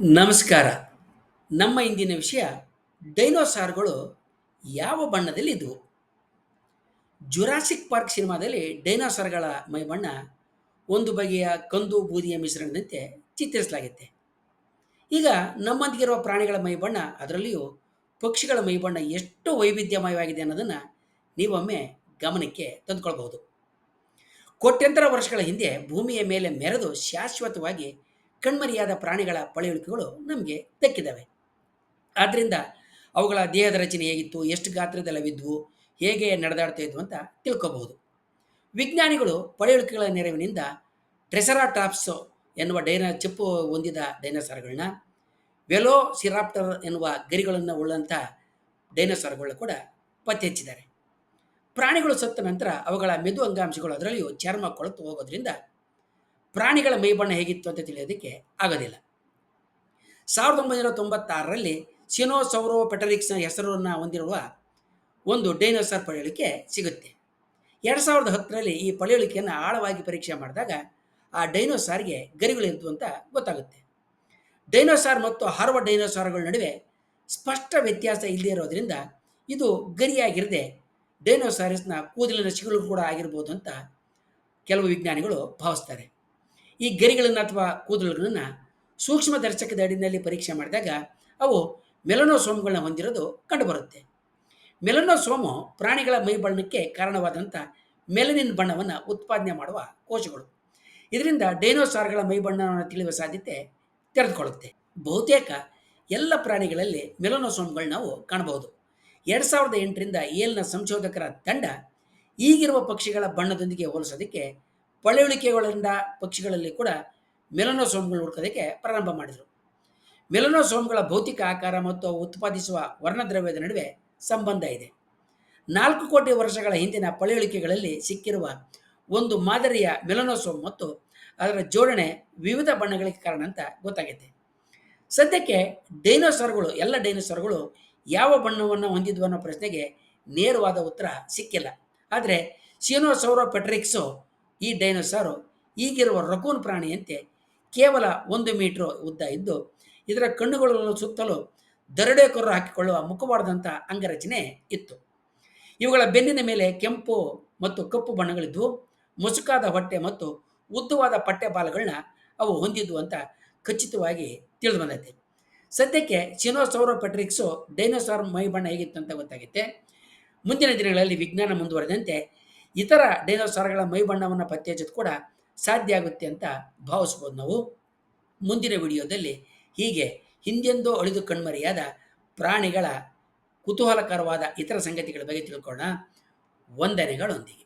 ನಮಸ್ಕಾರ. ನಮ್ಮ ಇಂದಿನ ವಿಷಯ ಡೈನೋಸಾರ್‌ಗಳು ಯಾವ ಬಣ್ಣದಲ್ಲಿದ್ದವು? ಜುರಾಸಿಕ್ ಪಾರ್ಕ್ ಸಿನಿಮಾದಲ್ಲಿ ಡೈನೋಸಾರ್‌ಗಳ ಮೈಬಣ್ಣ ಒಂದು ಬಗೆಯ ಕಂದು ಬೂದಿಯ ಮಿಶ್ರಣದಂತೆ ಚಿತ್ರಿಸಲಾಗಿದೆ. ಈಗ ನಮ್ಮಂದಿಗಿರುವ ಪ್ರಾಣಿಗಳ ಮೈಬಣ್ಣ, ಅದರಲ್ಲಿಯೂ ಪಕ್ಷಿಗಳ ಮೈಬಣ್ಣ ಎಷ್ಟು ವೈವಿಧ್ಯಮಯವಾಗಿದೆ ಅನ್ನೋದನ್ನು ನೀವೊಮ್ಮೆ ಗಮನಕ್ಕೆ ತಂದುಕೊಳ್ಬಹುದು. ಕೋಟ್ಯಂತರ ವರ್ಷಗಳ ಹಿಂದೆ ಭೂಮಿಯ ಮೇಲೆ ಮೆರೆದು ಶಾಶ್ವತವಾಗಿ ಕಣ್ಮರೆಯಾದ ಪ್ರಾಣಿಗಳ ಪಳೆಯುಳಿಕೆಗಳು ನಮಗೆ ದಕ್ಕಿದ್ದಾವೆ. ಆದ್ದರಿಂದ ಅವುಗಳ ದೇಹದ ರಚನೆ ಹೇಗಿತ್ತು, ಎಷ್ಟು ಗಾತ್ರದಲ್ಲವಿದ್ವು, ಹೇಗೆ ನಡೆದಾಡ್ತಾ ಇದ್ವು ಅಂತ ತಿಳ್ಕೋಬಹುದು. ವಿಜ್ಞಾನಿಗಳು ಪಳೆಯುಳಿಕೆಗಳ ನೆರವಿನಿಂದ ಟ್ರೆಸರಾಟಾಪ್ಸ್ ಎನ್ನುವ ಚಿಪ್ಪು ಹೊಂದಿದ ಡೈನೋಸಾರ್ಗಳನ್ನ, ವೆಲೋಸಿರಾಪ್ಟರ್ ಎನ್ನುವ ಗರಿಗಳನ್ನು ಉಳ್ಳಂಥ ಡೈನೋಸಾರ್ಗಳು ಕೂಡ ಪತ್ತೆ ಹಚ್ಚಿದ್ದಾರೆ. ಪ್ರಾಣಿಗಳು ಸತ್ತ ನಂತರ ಅವುಗಳ ಮೆದು ಅಂಗಾಂಶಗಳು, ಅದರಲ್ಲಿಯೂ ಚರ್ಮ ಕೊಳೆತು ಹೋಗೋದ್ರಿಂದ ಪ್ರಾಣಿಗಳ ಮೈಬಣ್ಣ ಹೇಗಿತ್ತು ಅಂತ ತಿಳಿಯೋದಕ್ಕೆ ಆಗೋದಿಲ್ಲ. 1996ರಲ್ಲಿ ಸಿನೋಸೌರೋಪೆಟರಿಕ್ಸ್ನ ಹೆಸರನ್ನು ಹೊಂದಿರುವ ಒಂದು ಡೈನೋಸಾರ್ ಪಳೆಯುಳಿಕೆ ಸಿಗುತ್ತೆ. 2010ರಲ್ಲಿ ಈ ಪಳೆಯುಳಿಕೆಯನ್ನು ಆಳವಾಗಿ ಪರೀಕ್ಷೆ ಮಾಡಿದಾಗ ಆ ಡೈನೋಸಾರ್ಗೆ ಗರಿಗಳಿದ್ವು ಅಂತ ಗೊತ್ತಾಗುತ್ತೆ. ಡೈನೋಸಾರ್ ಮತ್ತು ಹಾರುವ ಡೈನೋಸಾರ್ಗಳ ನಡುವೆ ಸ್ಪಷ್ಟ ವ್ಯತ್ಯಾಸ ಇಲ್ಲದೇ ಇರೋದ್ರಿಂದ ಇದು ಗರಿಯಾಗಿರದೆ ಡೈನೋಸಾರಸ್ನ ಕೂದಲಿನ ಶಿಗಳು ಕೂಡ ಆಗಿರ್ಬೋದು ಅಂತ ಕೆಲವು ವಿಜ್ಞಾನಿಗಳು ಭಾವಿಸ್ತಾರೆ. ಈ ಗರಿಗಳನ್ನು ಅಥವಾ ಕೂದಲುಗಳನ್ನು ಸೂಕ್ಷ್ಮದರ್ಶಕದ ಅಡಿನಲ್ಲಿ ಪರೀಕ್ಷೆ ಮಾಡಿದಾಗ ಅವು ಮೆಲನೋಸೋಮ್ಗಳನ್ನ ಹೊಂದಿರೋದು ಕಂಡುಬರುತ್ತೆ. ಮೆಲನೋಸೋಮು ಪ್ರಾಣಿಗಳ ಮೈಬಣ್ಣಕ್ಕೆ ಕಾರಣವಾದಂಥ ಮೆಲನಿನ್ ಬಣ್ಣವನ್ನು ಉತ್ಪಾದನೆ ಮಾಡುವ ಕೋಶಗಳು. ಇದರಿಂದ ಡೈನೋಸಾರ್ಗಳ ಮೈಬಣ್ಣವನ್ನು ತಿಳಿಯುವ ಸಾಧ್ಯತೆ ತೆರೆದುಕೊಳ್ಳುತ್ತೆ. ಬಹುತೇಕ ಎಲ್ಲ ಪ್ರಾಣಿಗಳಲ್ಲಿ ಮೆಲನೋಸೋಮ್ಗಳು ನಾವು ಕಾಣಬಹುದು. 2008ರಿಂದ ಯೇಲ್ನ ಸಂಶೋಧಕರ ತಂಡ ಈಗಿರುವ ಪಕ್ಷಿಗಳ ಬಣ್ಣದೊಂದಿಗೆ ಹೋಲಿಸೋದಕ್ಕೆ ಪಳೆಯುಳಿಕೆಗಳಿಂದ ಪಕ್ಷಿಗಳಲ್ಲಿ ಕೂಡ ಮೆಲನೋಸೋಮ್ಗಳು ಹುಡುಕೋದಕ್ಕೆ ಪ್ರಾರಂಭ ಮಾಡಿದರು. ಮೆಲನೋಸೋಮ್ಗಳ ಭೌತಿಕ ಆಕಾರ ಮತ್ತು ಅವು ಉತ್ಪಾದಿಸುವ ವರ್ಣದ್ರವ್ಯದ ನಡುವೆ ಸಂಬಂಧ ಇದೆ. 4 ಕೋಟಿ ವರ್ಷಗಳ ಹಿಂದಿನ ಪಳೆಯುಳಿಕೆಗಳಲ್ಲಿ ಸಿಕ್ಕಿರುವ ಒಂದು ಮಾದರಿಯ ಮೆಲನೋಸೋಮ್ ಮತ್ತು ಅದರ ಜೋಡಣೆ ವಿವಿಧ ಬಣ್ಣಗಳಿಗೆ ಕಾರಣ ಅಂತ ಗೊತ್ತಾಗಿದೆ. ಸದ್ಯಕ್ಕೆ ಎಲ್ಲ ಡೈನೋಸಾರ್ಗಳು ಯಾವ ಬಣ್ಣವನ್ನು ಹೊಂದಿದ್ವು ಅನ್ನೋ ಪ್ರಶ್ನೆಗೆ ನೇರವಾದ ಉತ್ತರ ಸಿಕ್ಕಿಲ್ಲ. ಆದರೆ ಸಿನೋಸೌರೋಪೆಟ್ರಿಕ್ಸು ಈ ಡೈನೋಸಾರು ಈಗಿರುವ ರಕೂನ್ ಪ್ರಾಣಿಯಂತೆ ಕೇವಲ 1 ಮೀಟರ್ ಉದ್ದ ಇದ್ದು, ಇದರ ಕಣ್ಣುಗಳು ಸುತ್ತಲೂ ದರಡೆ ಕೊರ್ರು ಹಾಕಿಕೊಳ್ಳುವ ಮುಖವಾಡದಂಥ ಅಂಗರಚನೆ ಇತ್ತು. ಇವುಗಳ ಬೆನ್ನಿನ ಮೇಲೆ ಕೆಂಪು ಮತ್ತು ಕಪ್ಪು ಬಣ್ಣಗಳಿದ್ವು. ಮುಸುಕಾದ ಹೊಟ್ಟೆ ಮತ್ತು ಉದ್ದವಾದ ಪಟ್ಟೆ ಬಾಲಗಳನ್ನ ಅವು ಹೊಂದಿದ್ವು ಅಂತ ಖಚಿತವಾಗಿ ತಿಳಿದು ಬಂದೈತೆ. ಸದ್ಯಕ್ಕೆ ಸಿನೋಸೌರೋಪೆಟ್ರಿಕ್ಸು ಡೈನೋಸಾರ್ ಮೈಬಣ್ಣ ಹೇಗಿತ್ತು ಅಂತ ಗೊತ್ತಾಗುತ್ತೆ. ಮುಂದಿನ ದಿನಗಳಲ್ಲಿ ವಿಜ್ಞಾನ ಮುಂದುವರೆದಂತೆ ಇತರ ಡೈನೋಸಾರ್ಗಳ ಮೈಬಣ್ಣವನ್ನು ಪತ್ತೆ ಹಚ್ಚೋದು ಕೂಡ ಸಾಧ್ಯ ಆಗುತ್ತೆ ಅಂತ ಭಾವಿಸ್ಬೋದು ನಾವು. ಮುಂದಿನ ವಿಡಿಯೋದಲ್ಲಿ ಹೀಗೆ ಹಿಂದೆಂದೋ ಅಳಿದು ಕಣ್ಮರೆಯಾದ ಪ್ರಾಣಿಗಳ ಕುತೂಹಲಕರವಾದ ಇತರ ಸಂಗತಿಗಳ ಬಗ್ಗೆ ತಿಳ್ಕೊಳ್ಳೋಣ. ವಂದನೆಗಳೊಂದಿಗೆ.